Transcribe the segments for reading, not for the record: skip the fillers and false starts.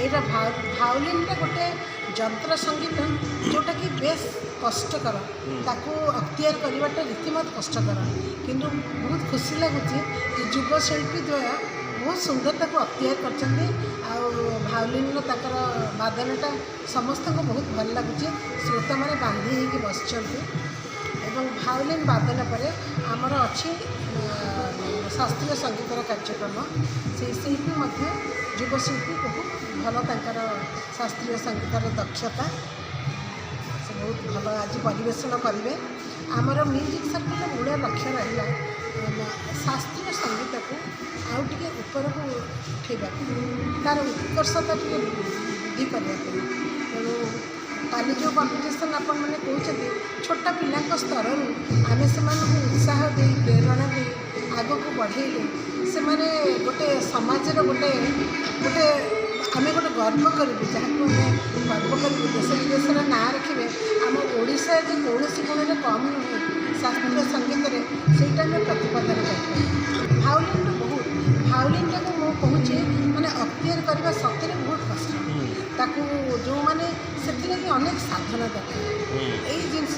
यहाँ भायोलिनटा गोटे जंत्र संगीत जोटा कि बेस कष्टकर ताकू अख्तियार करवाटा रीतिमत कष्टकर किंतु बहुत खुशी लगुच युव शिल्पी द्वय बहुत सुंदर ताकू अख्तियार कर भायोलिन वादनटा समस्त को बहुत भल लगुच श्रोता मैंने बांधी होगी बस भायोलिन वादन पर आमर अच्छी शास्त्रीय संगीतर कार्यक्रम से शिल्पी युव शिल्पी बहुत भल शास्त्रीय संगीतर दक्षता से बहुत भल आज परिवेशन करेंगे आमर म्यूजिक सर्कल मूल लक्ष्य रहा शास्त्रीय संगीत को आउ टे ऊपर को उठेगा तार उत्कर्षता टे वृद्धि करने तेणु काली जो कंपिटिशन आपण मैंने कहते छोटा पिला स्तर आम से उत्साह दे प्रेरणा दे आग को बढ़ेले से माने गोटे समाज गोटे गोटे आम गोटे गर्व करूँ जहाँ गर्व करूँ देश विदेश ना रखिए आम ओडिशा जे कौन कोण कम नुहे शास्त्रीय संगीत से प्रतिपादन कर भायोलिन बहुत भायोलिन टाक मुझे कहूँ मैंने अख्तियार करने सतरे बहुत कष्ट ताकू जो मैंने से अनेक साधना दरकार यही जिनस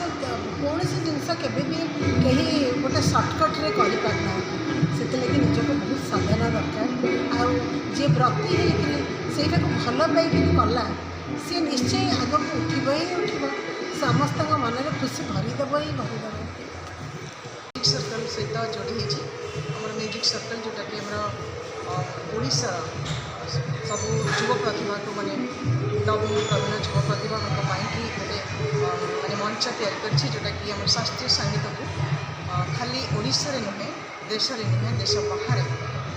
कौन जिनस के कहीं गोटे सर्टकट्रे करना से निजक बहुत साधना दरकार आउ जी व्रती होटा को भल पाई कला सी निश्चय आग को उठब ही उठब समस्त मन में खुशी भरीदेव ही भरीदेव म्यूजिक सर्कल सहित जोड़ी होमर म्यूजिक सर्कल जोटा कि ओडिशा सब युव प्रतिभा को माने नवीन प्रवीण युव प्रतिभा गोटे माने मंच तैयारी करछि जोटा कि हम शास्त्रीय संगीत को खाली ओडिशा रे नुहे देश रे नुहे देश बाहर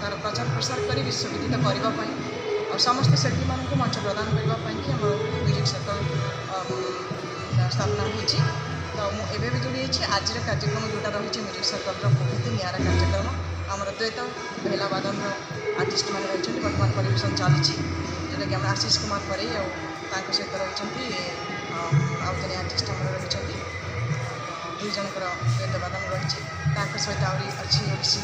तार प्रचार प्रसार कर विश्वविदित करने और समस्त शिल्पी मान मंच प्रदान करने कि आम म्यूजिक सर्कल स्थापना होती तो मुझे भी जोड़ी आज कार्यक्रम जोटा रही म्यूजिक सर्कल बहुत निरा कार्यक्रम आमर द्वैत बेला वादन आर्टिस्ट मैंने रही बर्तमान परिवेशन चली जोटा कि आम आशीष कुमार परे और सहित रही आउ जन आर्टिस्ट आम रही दुई जनकर द्वैत वादन रही सहित आहरी अच्छी ओडिशी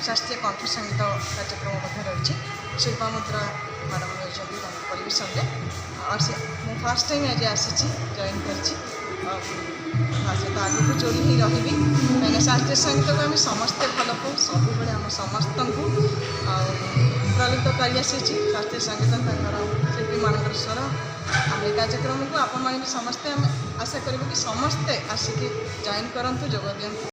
शास्त्रीय कंठ संगीत कार्यक्रम रही शिल्पा मुद्रा मैडम रही परिवेशन और से मुझे फर्स्ट टाइम आज आसी जॉइन कर सहित आगे जोड़ी ही रही कहीं शास्त्रीय संगीत को आम समस्ते भल पाऊ सब आम समस्त को प्रलिप्त कर शास्त्रीय संगीत शिल्पी मान स्वर आम कार्यक्रम को आपण मैंने समस्ते आम आशा करूँ कि समस्ते आसिक जॉइन करूँ जोग दिखाँ।